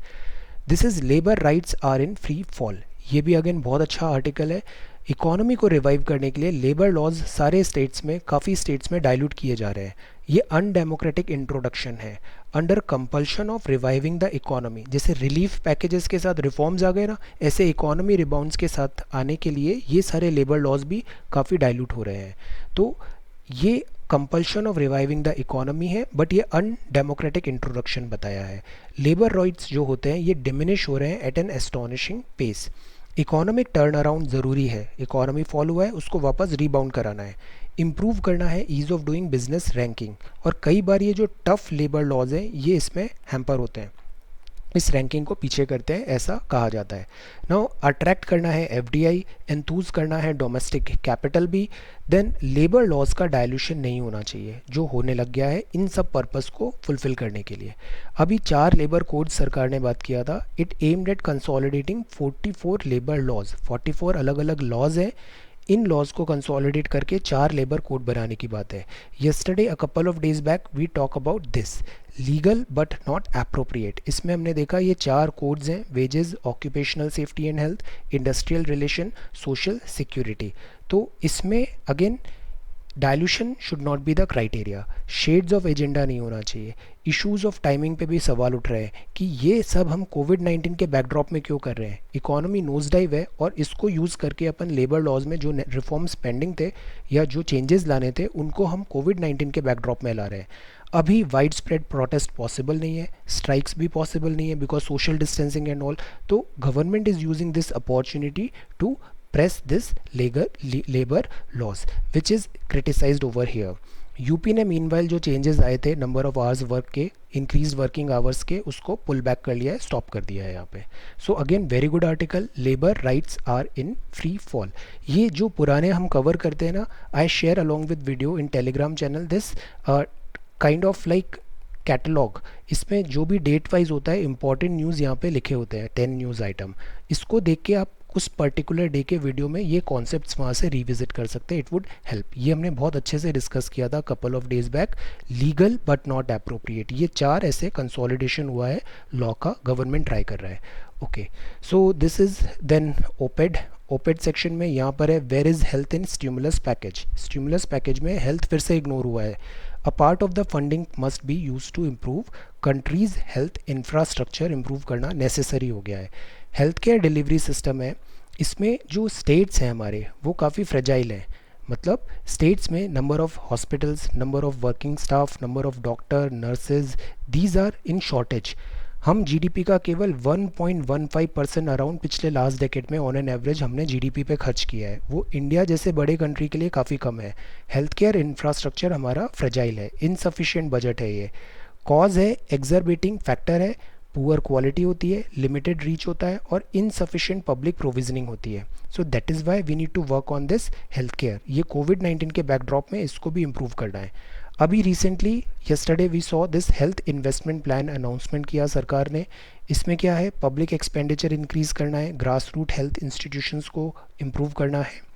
This is labour rights are in free fall. ये भी अगेन बहुत अच्छा आर्टिकल है. इकोनॉमी को रिवाइव करने के लिए लेबर लॉज सारे स्टेट्स में, काफ़ी स्टेट्स में डाइल्यूट किए जा रहे हैं. ये अनडेमोक्रेटिक इंट्रोडक्शन है. Under compulsion of reviving the economy, जैसे रिलीफ पैकेजेस के साथ रिफॉर्म्स आ गए ना, ऐसे इकोनॉमी रिबाउंड्स के साथ आने के लिए ये सारे लेबर लॉज भी काफ़ी डाइल्यूट हो रहे हैं. तो ये compulsion of reviving the economy है, बट ये अनडेमोक्रेटिक इंट्रोडक्शन बताया है. लेबर राइट्स जो होते हैं ये डिमिनिश हो रहे हैं at an astonishing pace. Economic turn around ज़रूरी है. इकोनॉमी फॉल हुआ है, उसको वापस रीबाउंड कराना है. इम्प्रूव करना है ease of doing business ranking. और कई बार ये जो टफ लेबर लॉज हैं ये इसमें हैम्पर होते हैं, इस रैंकिंग को पीछे करते हैं, ऐसा कहा जाता है. नाउ अट्रैक्ट करना है FDI, एंथूज करना है डोमेस्टिक कैपिटल भी. देन लेबर लॉज का डायल्यूशन नहीं होना चाहिए, जो होने लग गया है इन सब पर्पस को फुलफिल करने के लिए. अभी 4 लेबर कोड सरकार ने बात किया था. It aimed at consolidating 44 labour laws. 44 अलग अलग लॉज हैं. इन लॉज को कंसोलिडेट करके 4 लेबर कोड बनाने की बात है. Yesterday a couple of days back we talk about this. Legal but not appropriate, इसमें हमने देखा ये 4 कोड्स हैं. Wages, occupational safety and health, industrial relation, social security. तो इसमें again dilution should not be the criteria. Shades of agenda नहीं होना चाहिए. इश्यूज़ ऑफ टाइमिंग पे भी सवाल उठ रहे हैं कि ये सब हम कोविड-19 के बैकड्रॉप में क्यों कर रहे हैं. इकोनॉमी नोज डाइव है और इसको यूज़ करके अपन लेबर लॉज में जो रिफॉर्म्स पेंडिंग थे या जो चेंजेस लाने थे उनको हम कोविड-19 के बैकड्रॉप में ला रहे हैं. अभी वाइड स्प्रेड प्रोटेस्ट पॉसिबल नहीं है, स्ट्राइक्स भी पॉसिबल नहीं है because social distancing and all. तो government is using this opportunity to press this labor laws which is criticized over here. UP ने मीनवाइल जो चेंजेस आए थे नंबर ऑफ आवर्स वर्क के, इंक्रीज वर्किंग आवर्स के, उसको पुल बैक कर लिया है, स्टॉप कर दिया है यहाँ पे. So again very good article. Labour rights are in free fall. ये जो पुराने हम कवर करते हैं ना, I share along with video in Telegram channel this kind of like catalogue. इसमें जो भी डेट वाइज होता है इंपॉर्टेंट न्यूज़ यहाँ पे लिखे होते हैं, 10 न्यूज़ आइटम. इसको देख के आप उस पर्टिकुलर डे के वीडियो में ये कॉन्सेप्ट्स वहाँ से रिविजिट कर सकते हैं. It would help. ये हमने बहुत अच्छे से डिस्कस किया था couple of days back. Legal but not appropriate, ये 4 ऐसे कंसोलिडेशन हुआ है लॉ का, गवर्नमेंट ट्राई कर रहा है. Okay, so this is then oped section में यहाँ पर है where is health in stimulus package. Stimulus package में हेल्थ फिर से इग्नोर हुआ है. A part of the funding must be use to improve countries health infrastructure. Improve करना नेसेसरी हो गया है. हेल्थ केयर डिलीवरी सिस्टम है, इसमें जो स्टेट्स हैं हमारे वो काफ़ी फ्रेजाइल हैं. मतलब स्टेट्स में number of hospitals, number of working staff, number of doctor, nurses, these are in shortage. हम जीडीपी का केवल 1.15% अराउंड पिछले लास्ट डेकेड में ऑन एन एवरेज हमने जीडीपी पे खर्च किया है. वो इंडिया जैसे बड़े कंट्री के लिए काफ़ी कम है. हेल्थ केयर इंफ्रास्ट्रक्चर हमारा फ्रेजाइल है, इनसफिशिएंट बजट है. ये कॉज है, एग्जर्बेटिंग फैक्टर है. पुअर क्वालिटी होती है, लिमिटेड रीच होता है और इनसफिशिएंट पब्लिक प्रोविजनिंग होती है. So that is why we need to work on this health care. ये कोविड-19 के बैकड्रॉप में इसको भी इम्प्रूव करना है. अभी recently yesterday we saw this health investment plan announcement किया सरकार ने. इसमें क्या है, पब्लिक एक्सपेंडिचर इंक्रीज़ करना है, ग्रास रूट हेल्थ इंस्टीट्यूशंस को इम्प्रूव करना है,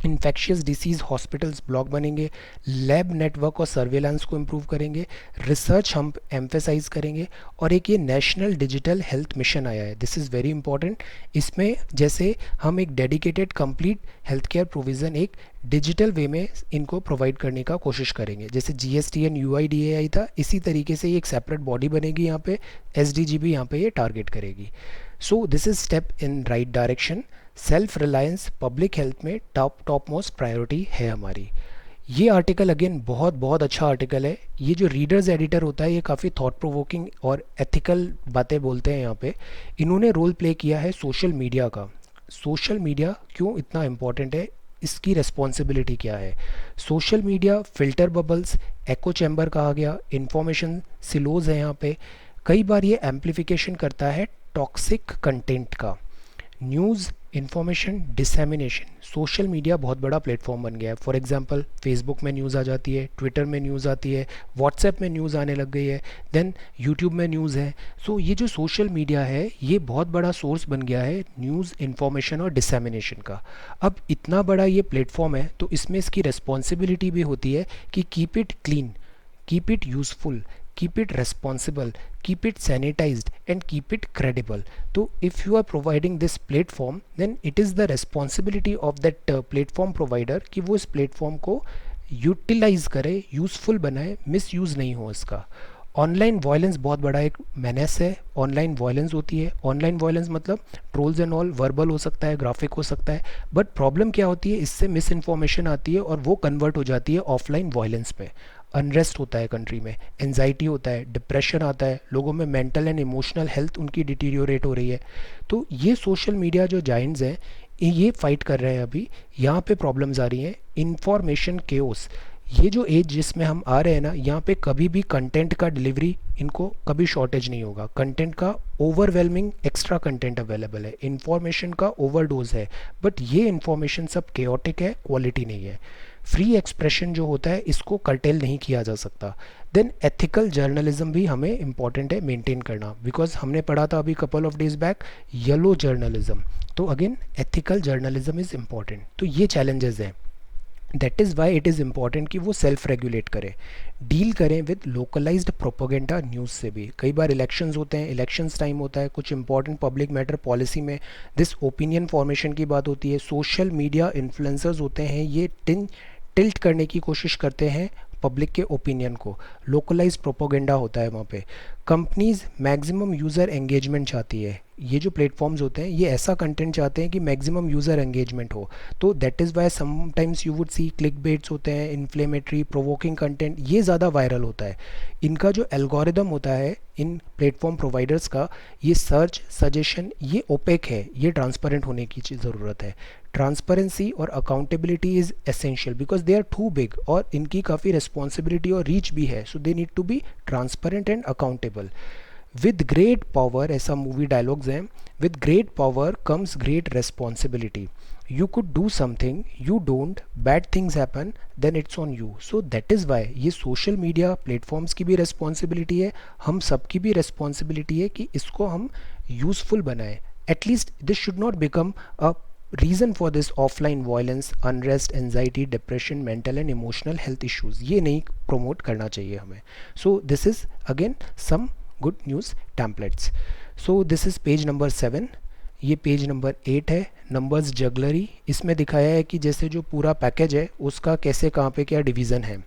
इन्फेक्शियस डिसीज़ हॉस्पिटल्स ब्लॉक बनेंगे, लैब नेटवर्क और सर्वेलेंस को इम्प्रूव करेंगे, रिसर्च हम एम्फेसाइज करेंगे, और एक ये नेशनल डिजिटल हेल्थ मिशन आया है. This is very important. इसमें जैसे हम एक dedicated complete health care provision एक डिजिटल वे में इनको प्रोवाइड करने का कोशिश करेंगे. जैसे GSTN UIDAI था, इसी तरीके से ये एक सेपरेट बॉडी बनेगी यहाँ पे, SDG भी यहाँ पे ये टारगेट करेगी. सो this is step in right direction. Self reliance public health में टॉप मोस्ट प्रायोरिटी है हमारी. ये आर्टिकल अगेन बहुत बहुत अच्छा आर्टिकल है. ये जो रीडर्स एडिटर होता है ये काफ़ी थॉट प्रोवोकिंग और एथिकल बातें बोलते हैं यहाँ पे. इन्होंने रोल प्ले किया है सोशल मीडिया का. सोशल मीडिया क्यों इतना इम्पॉर्टेंट है, इसकी रिस्पॉन्सिबिलिटी क्या है. सोशल मीडिया फिल्टर बबल्स, एको चैम्बर कहा गया, इंफॉर्मेशन सिलोज है यहाँ पे. कई बार ये एम्प्लीफिकेशन करता है टॉक्सिक कंटेंट का. न्यूज़ इंफॉर्मेशन डिसएमिनेशन, सोशल मीडिया बहुत बड़ा प्लेटफॉर्म बन गया है. फॉर एग्जांपल फेसबुक में न्यूज़ आ जाती है, ट्विटर में न्यूज़ आती है, व्हाट्सएप में न्यूज़ आने लग गई है, देन यूट्यूब में न्यूज़ है. सो ये जो सोशल मीडिया है ये बहुत बड़ा सोर्स बन गया है न्यूज़ इंफॉर्मेशन और डिसएमिनेशन का. अब इतना बड़ा ये प्लेटफॉर्म है तो इसमें इसकी रिस्पॉन्सिबिलिटी भी होती है कि keep it clean, keep it useful, keep it responsible, keep it sanitized and keep it credible. So if you are providing this platform then it is the responsibility of that platform provider कि वो इस platform को utilise करे, useful बनाए, miss use नहीं हो इसका. Online violence बहुत बड़ा एक मैनेस है. ऑनलाइन वायलेंस होती है, ऑनलाइन वायलेंस मतलब ट्रोल्स एंड ऑल, वर्बल हो सकता है, ग्राफिक हो सकता है, बट प्रॉब्लम क्या होती है, इससे मिस इन्फॉर्मेशन आती है और वो कन्वर्ट हो जाती है ऑफलाइन वायलेंस में. अनरेस्ट होता है कंट्री में, एंजाइटी होता है, डिप्रेशन आता है, लोगों में मेंटल एंड इमोशनल हेल्थ उनकी डिटीरियोरेट हो रही है. तो ये सोशल मीडिया जो जाइंट्स हैं ये फाइट कर रहे हैं. अभी यहाँ पे प्रॉब्लम्स आ रही हैं. इंफॉर्मेशन केओस, ये जो एज जिसमें हम आ रहे हैं ना, यहाँ पे कभी भी कंटेंट का डिलीवरी इनको कभी शॉर्टेज नहीं होगा. कंटेंट का ओवरवेलमिंग एक्स्ट्रा कंटेंट अवेलेबल है, इंफॉर्मेशन का ओवरडोज है, बट ये इंफॉर्मेशन सब केओटिक है, क्वालिटी नहीं है. फ्री एक्सप्रेशन जो होता है इसको कर्टेल नहीं किया जा सकता. देन एथिकल जर्नलिज्म भी हमें इम्पॉर्टेंट है मेंटेन करना, बिकॉज हमने पढ़ा था अभी couple of days back yellow journalism. तो again ethical journalism is important. तो ये चैलेंजेस हैं. That is why it is important कि वो सेल्फ रेगुलेट करें, डील करें विद लोकलाइज्ड प्रोपोगेंडा न्यूज़ से भी. कई बार इलेक्शंस होते हैं, इलेक्शंस टाइम होता है, कुछ इंपॉर्टेंट पब्लिक मैटर पॉलिसी में दिस ओपिनियन फॉर्मेशन की बात होती है. सोशल मीडिया इन्फ्लुएंसर्स होते हैं, ये टिल्ट करने की कोशिश करते हैं पब्लिक के ओपिनियन को. लोकलाइज प्रोपोगेंडा होता है वहाँ पे. कंपनीज मैक्सिमम यूज़र एंगेजमेंट चाहती है. ये जो प्लेटफॉर्म्स होते हैं ये ऐसा कंटेंट चाहते हैं कि मैक्सिमम यूज़र एंगेजमेंट हो. तो that is why sometimes you would see click baits होते हैं, इन्फ्लेमेटरी प्रोवोकिंग कंटेंट, ये ज़्यादा वायरल होता है. इनका जो एल्गोरिदम होता है इन प्लेटफॉर्म प्रोवाइडर्स का, ये सर्च सजेशन ये ओपेक है, ये ट्रांसपेरेंट होने की ज़रूरत है. ट्रांसपेरेंसी और accountability is essential because they are too big और इनकी काफ़ी रिस्पॉन्सिबिलिटी और रीच भी है. So they need to be transparent and accountable. With great power, ऐसा मूवी डायलॉग्स हैं, with great power comes great responsibility. You could do something, you don't, bad things happen, then it's on you. So that is why ये social media platforms की भी responsibility है, हम सबकी भी responsibility है कि इसको हम यूज़फुल बनाएं. At least this should not become a reason for this offline violence, unrest, anxiety, depression, mental and emotional health issues. ये नहीं प्रमोट करना चाहिए हमें. So this is again some good news templates. So this is page number 7. ये page number 8 है. Numbers jugglery, इसमें दिखाया है कि जैसे जो पूरा पैकेज है उसका कैसे कहाँ पे क्या डिवीज़न है.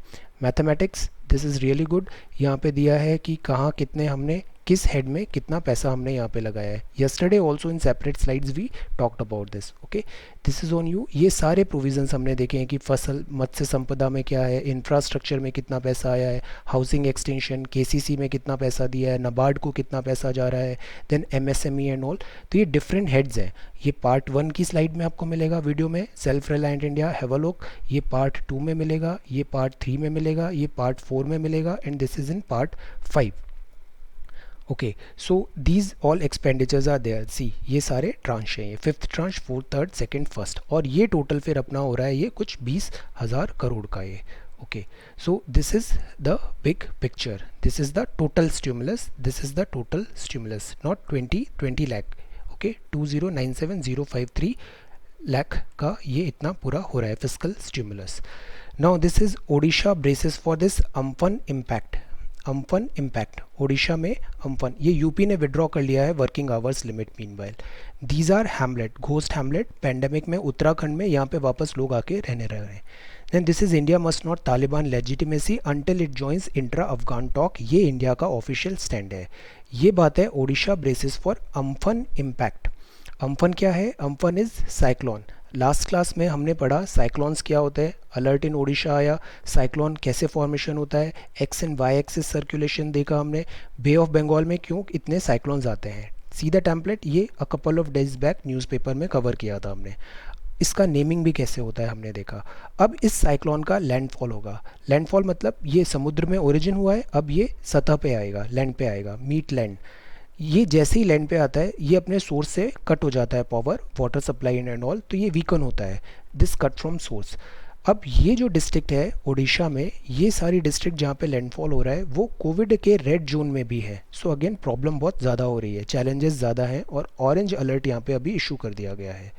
Mathematics, this is really good. यहाँ पे दिया है कि कहाँ कितने हमने किस हेड में कितना पैसा हमने यहाँ पे लगाया है. Yesterday also in separate slides we talked about this. Okay, this is on you. ये सारे प्रोविजंस हमने देखे हैं कि फसल मत्स्य संपदा में क्या है, इंफ्रास्ट्रक्चर में कितना पैसा आया है, हाउसिंग एक्सटेंशन, केसीसी में कितना पैसा दिया है, नाबार्ड को कितना पैसा जा रहा है, देन एमएसएमई एंड ऑल. तो ये डिफरेंट हेड्स हैं. ये पार्ट 1 की स्लाइड में आपको मिलेगा वीडियो में, self reliant India, have a look. ये पार्ट 2 में मिलेगा, ये पार्ट 3 में मिलेगा, ये पार्ट 4 में मिलेगा and this is in part 5. Okay, so these all expenditures are there, see ये सारे ट्रांश हैं, ये fifth tranche, fourth, third, second, first, और ये टोटल फिर अपना हो रहा है ये कुछ 20,000 करोड़ का ये। Okay, so this is the big picture, this is the total stimulus, this is the total stimulus, not 20 lakh. Okay, 2097053 lakh का ये इतना पूरा हो रहा है physical stimulus. Now this is Odisha braces for this Amphan impact. Amphan impact Odisha में Amphan, ये UP ने विड्रॉ कर लिया है working hours limit. Meanwhile these are hamlet, ghost hamlet, pandemic में उत्तराखंड में यहाँ पे वापस लोग आके रहने रह रहे हैं। Then this is India must not Taliban legitimacy until it joins intra Afghan talk, ये इंडिया का ऑफिशियल स्टैंड है। ये बात है Odisha braces for Amphan impact. Amphan क्या है? Amphan is cyclone. Last class में हमने पढ़ा साइक्लोन्स क्या होते हैं, अलर्ट इन ओडिशा आया, साइक्लोन कैसे फॉर्मेशन होता है, X and Y axis circulation देखा हमने, बे ऑफ बंगाल में क्यों इतने साइक्लोन्स आते हैं। सी द टेम्पलेट, ये अ couple of days back newspaper में कवर किया था हमने। इसका नेमिंग भी कैसे होता है हमने देखा। अब इस साइक्लोन का लैंडफॉल होगा। लैंडफॉल मतलब ये समुद्र में ओरिजिन हुआ है, अब ये सतह पे आएगा, लैंड पे आएगा, मीट लैंड। ये जैसे ही लैंड पे आता है ये अपने सोर्स से कट हो जाता है, power, water supply and all, तो ये वीकन होता है, दिस कट फ्रॉम सोर्स। अब ये जो डिस्ट्रिक्ट है उड़ीसा में, ये सारी डिस्ट्रिक्ट जहाँ पे लैंडफॉल हो रहा है वो कोविड के रेड जोन में भी है। सो अगेन प्रॉब्लम बहुत ज़्यादा हो रही है, चैलेंजेस ज़्यादा हैं, और ऑरेंज अलर्ट यहाँ पे अभी इशू कर दिया गया है।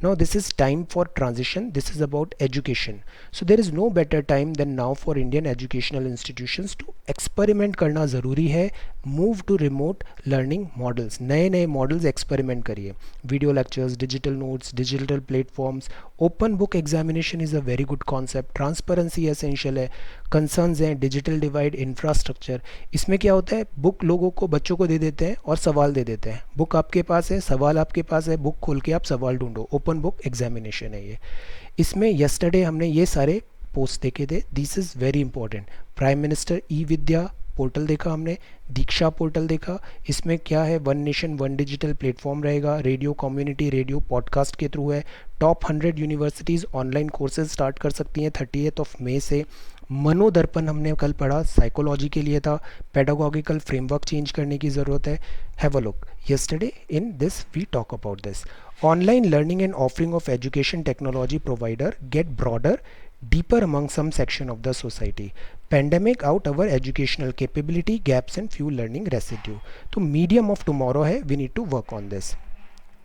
Now this is time for transition, this is about education. So there is no better time than now for Indian educational institutions to experiment करना ज़रूरी है, move to remote learning models, नए नए models experiment करिए, video lectures, digital notes, digital platforms, open book examination is a very good concept, transparency essential है, concerns हैं, digital divide, infrastructure। इसमें क्या होता है, बुक लोगों को, बच्चों को दे देते हैं और सवाल दे देते हैं, बुक आपके पास है, सवाल आपके पास है, बुक खोल के आप सवाल ढूंढो, ओपन बुक एग्जामिनेशन है ये। इसमें यस्टरडे हमने ये सारे पोस्ट देखे थे, this is very important. Prime minister E Vidya portal देखा हमने, दीक्षा पोर्टल देखा, इसमें क्या है, one nation one digital platform रहेगा, रेडियो कम्युनिटी रेडियो पॉडकास्ट के थ्रू है, top 100 universities online courses start कर सकती हैं 30 मई से। मनोदर्पण हमने कल पढ़ा, साइकोलॉजी के लिए था, पेडागोगिकल फ्रेमवर्क चेंज करने की ज़रूरत है, have a look yesterday in this we talk about this। online learning and offering of education technology provider get broader deeper among some section of the society, pandemic out our educational capability gaps and few learning residue। तो medium of tomorrow है, we need to work on this।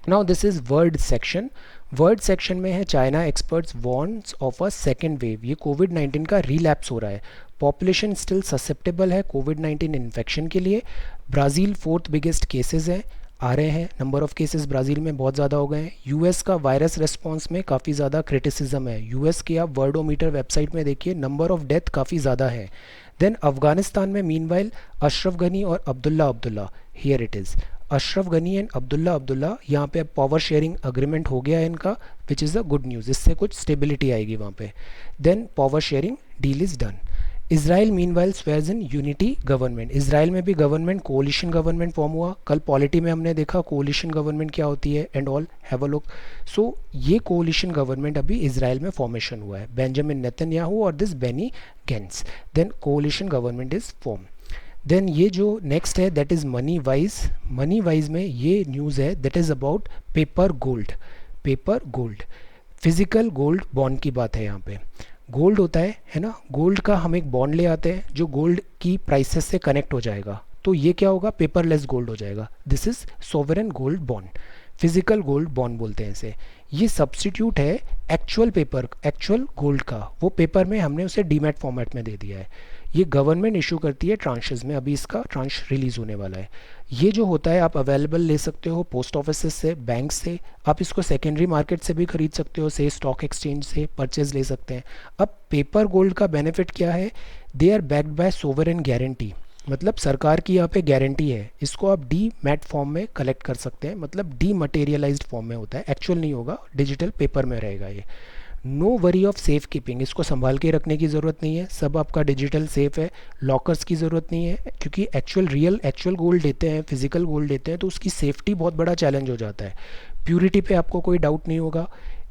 Now this is word section. Word section में है China experts warns of a second wave, ये कोविड-19 का relapse हो रहा है, population still susceptible है कोविड-19 इन्फेक्शन के लिए। ब्राज़ील फोर्थ बिगेस्ट केसेस हैं, आ रहे हैं, नंबर ऑफ केसेस ब्राज़ील में बहुत ज़्यादा हो गए हैं। यूएस का वायरस रिस्पॉन्स में काफ़ी ज़्यादा क्रिटिसिज्म है, यूएस के आप वर्डोमीटर वेबसाइट में देखिए, नंबर ऑफ डेथ काफ़ी ज़्यादा है। देन अफगानिस्तान में मीनवाइल अशरफ गनी और Abdullah, here it is, Ashraf Ghani and Abdullah यहाँ पे अब पावर शेयरिंग अग्रीमेंट हो गया है इनका, which is a good news, इससे कुछ स्टेबिलिटी आएगी वहाँ पे। Then power sharing deal is done. Israel meanwhile swears in unity government, Israel में भी गवर्नमेंट, कोलिशन गवर्नमेंट फॉर्म हुआ, कल पॉलिटी में हमने देखा कोलिशन गवर्नमेंट क्या होती है and all, have a look. So ये कोलिशन गवर्नमेंट अभी इसराइल में फॉर्मेशन हुआ है, बेंजामिन नेतन्याहू और this Benny Gantz, then coalition government is form. Then ये जो नेक्स्ट है दैट इज़ मनी वाइज में ये न्यूज़ है that is about paper gold, physical gold bond की बात है यहाँ पे। गोल्ड होता है ना, गोल्ड का हम एक बॉन्ड ले आते हैं जो गोल्ड की प्राइसेस से कनेक्ट हो जाएगा, तो ये क्या होगा, पेपरलेस गोल्ड हो जाएगा, this is sovereign gold bond, physical gold bond बोलते हैं इसे। ये सब्स्टिट्यूट है एक्चुअल गोल्ड का, वो पेपर में हमने उसे डीमैट फॉर्मेट में दे दिया है। ये गवर्नमेंट इशू करती है ट्रांशेस में, अभी इसका ट्रांश रिलीज़ होने वाला है। ये जो होता है आप अवेलेबल ले सकते हो पोस्ट ऑफिस से, बैंक से, आप इसको सेकेंडरी मार्केट से भी खरीद सकते हो, से स्टॉक एक्सचेंज से परचेज ले सकते हैं। अब पेपर गोल्ड का बेनिफिट क्या है, they are backed by sovereign guarantee, मतलब सरकार की यहाँ पे गारंटी है, इसको आप डी मैट फॉर्म में कलेक्ट कर सकते हैं, मतलब डी मटेरियलाइज्ड फॉर्म में होता है, एक्चुअल नहीं होगा, डिजिटल पेपर में रहेगा ये। No worry of safekeeping, इसको संभाल के रखने की ज़रूरत नहीं है, सब आपका डिजिटल सेफ है, लॉकर्स की ज़रूरत नहीं है, क्योंकि एक्चुअल गोल्ड लेते हैं, फिजिकल गोल्ड लेते हैं तो उसकी सेफ्टी बहुत बड़ा चैलेंज हो जाता है। प्योरिटी पे आपको कोई डाउट नहीं होगा,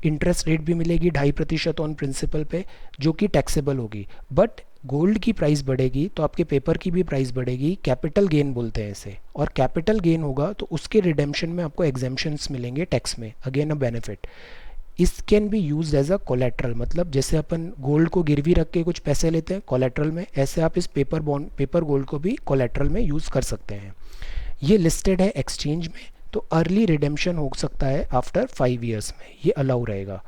इंटरेस्ट रेट भी मिलेगी 2.5% ऑन प्रिंसिपल पे, जो कि टैक्सेबल होगी, बट गोल्ड की प्राइस बढ़ेगी तो आपके पेपर की भी प्राइस बढ़ेगी, कैपिटल गेन बोलते हैं इसे, और कैपिटल गेन होगा तो उसके रिडेम्पशन में आपको एग्जेम्पशंस मिलेंगे टैक्स में, अगेन अ बेनिफिट। इस can be use as a collateral, मतलब जैसे अपन गोल्ड को गिरवी रख के कुछ पैसे लेते हैं कोलेट्रल में, ऐसे आप इस पेपर गोल्ड को भी कोलेट्रल में यूज़ कर सकते हैं। ये लिस्टेड है एक्सचेंज में, तो अर्ली रिडेम्पशन हो सकता है आफ्टर 5 ईयर्स में, ये अलाउ रहेगा।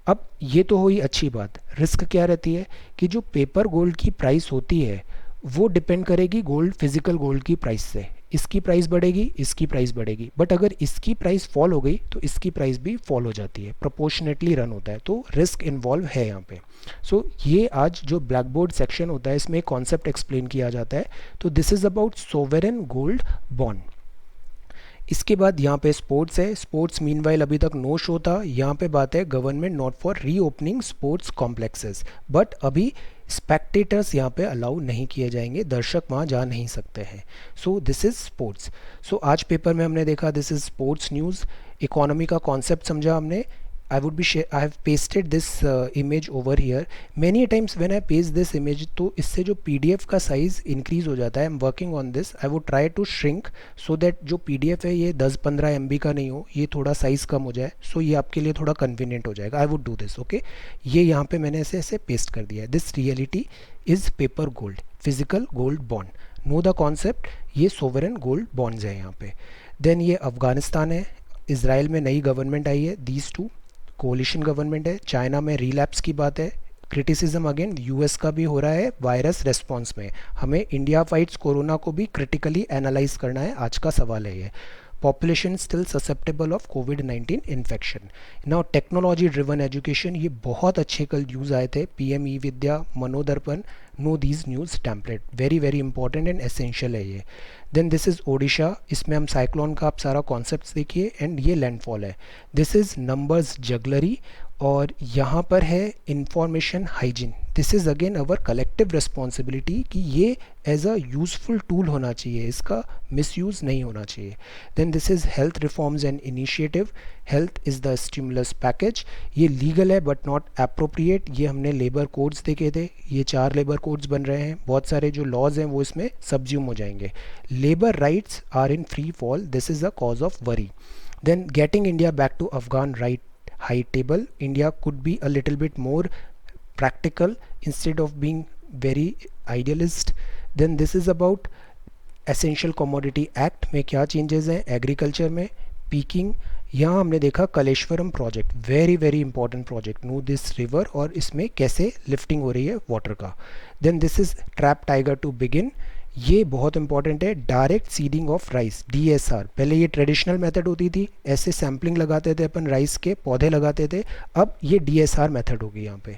अब ये तो हुई अच्छी बात। रिस्क क्या रहती है कि जो पेपर गोल्ड की प्राइस होती है वो डिपेंड करेगी गोल्ड, फिजिकल गोल्ड की प्राइस से। इसकी प्राइस बढ़ेगी, इसकी प्राइस बढ़ेगी, बट अगर इसकी प्राइस फॉल हो गई तो इसकी प्राइस भी फॉल हो जाती है, प्रोपोर्शनेटली रन होता है, तो रिस्क इन्वॉल्व है यहाँ पे। सो ये आज जो ब्लैक बोर्ड सेक्शन होता है इसमें कॉन्सेप्ट एक्सप्लेन किया जाता है। तो this is about sovereign gold bond. इसके बाद यहाँ पे स्पोर्ट्स है। स्पोर्ट्स मीनवाइल अभी तक नो शो था। यहाँ पे बात है government not for reopening sports complexes, but अभी स्पेक्टेटर्स यहाँ पे अलाउ नहीं किए जाएंगे, दर्शक वहाँ जा नहीं सकते हैं। So this is sports. So आज पेपर में हमने देखा this is sports news. Economy का कॉन्सेप्ट समझा हमने। I have pasted this image over here. Many times when I paste this image तो इससे जो PDF का साइज़ इंक्रीज़ हो जाता है। I'm working on this. I would try to shrink so that जो PDF है ये 10-15 MB का नहीं हो, ये थोड़ा साइज़ कम हो जाए, सो ये आपके लिए थोड़ा कन्वीनियंट हो जाएगा। I would do this, okay? ये यहाँ पे मैंने ऐसे पेस्ट कर दिया है। This reality is paper gold, physical gold bond. Know the concept, ये सोवरेन गोल्ड बॉन्ड्स हैं यहाँ पे। देन ये अफगानिस्तान है, इसराइल में नई गवर्नमेंट आई है, दीज टू कोलिशन गवर्नमेंट है। चाइना में रिलैप्स की बात है। क्रिटिसिज्म अगेन यूएस का भी हो रहा है वायरस रेस्पॉन्स में। हमें इंडिया फाइट्स कोरोना को भी क्रिटिकली एनालाइज करना है, आज का सवाल है ये। Population still susceptible of covid infection. Now technology driven education, ये बहुत अच्छे कल न्यूज़ आए थे। PM E Vidya, Manodarpan, know these news template, very very important and essential है ये। देन दिस इज़ ओडिशा, इसमें हम साइक्लोन का आप सारा कॉन्सेप्ट देखिए, एंड ये लैंडफॉल है। दिस इज़ नंबर्स जगलरी, और यहाँ पर है information hygiene. This is again our collective responsibility कि ये एज अ यूज़फुल टूल होना चाहिए, इसका मिसयूज़ नहीं होना चाहिए। Then this is health reforms and initiative, health is the stimulus package. ये लीगल है बट नॉट अप्रोप्रिएट, ये हमने लेबर कोड्स देखे थे, ये 4 लेबर कोड्स बन रहे हैं, बहुत सारे जो लॉज हैं वो इसमें सब्ज्यूम हो जाएंगे। Labour rights are in free fall, this is a cause of worry. Then getting India back to Afghan right high table, India could be a little bit more practical instead of being very idealist. Then this is about Essential Commodity Act में क्या changes हैं agriculture में। Peeking, यहाँ हमने देखा Kaleshwaram project, very very important project, know this river, और इसमें कैसे लिफ्टिंग हो रही है वाटर का। Then this is trap tiger to begin, ये बहुत इंपॉर्टेंट है। Direct seeding of rice, DSR, पहले ये ट्रेडिशनल मेथड होती थी, ऐसे सैम्पलिंग लगाते थे अपन, राइस के पौधे लगाते थे, अब ये DSR मेथड होगी यहाँ पे।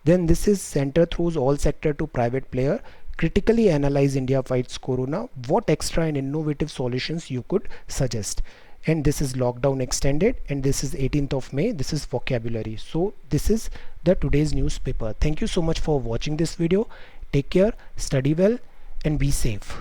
Then this is centre throws all sector to private player, critically analyze India fights corona, what extra and innovative solutions you could suggest. And this is lockdown extended, and this is 18th of May, this is vocabulary. So this is the today's newspaper. Thank you so much for watching this video. Take care, study well, and be safe.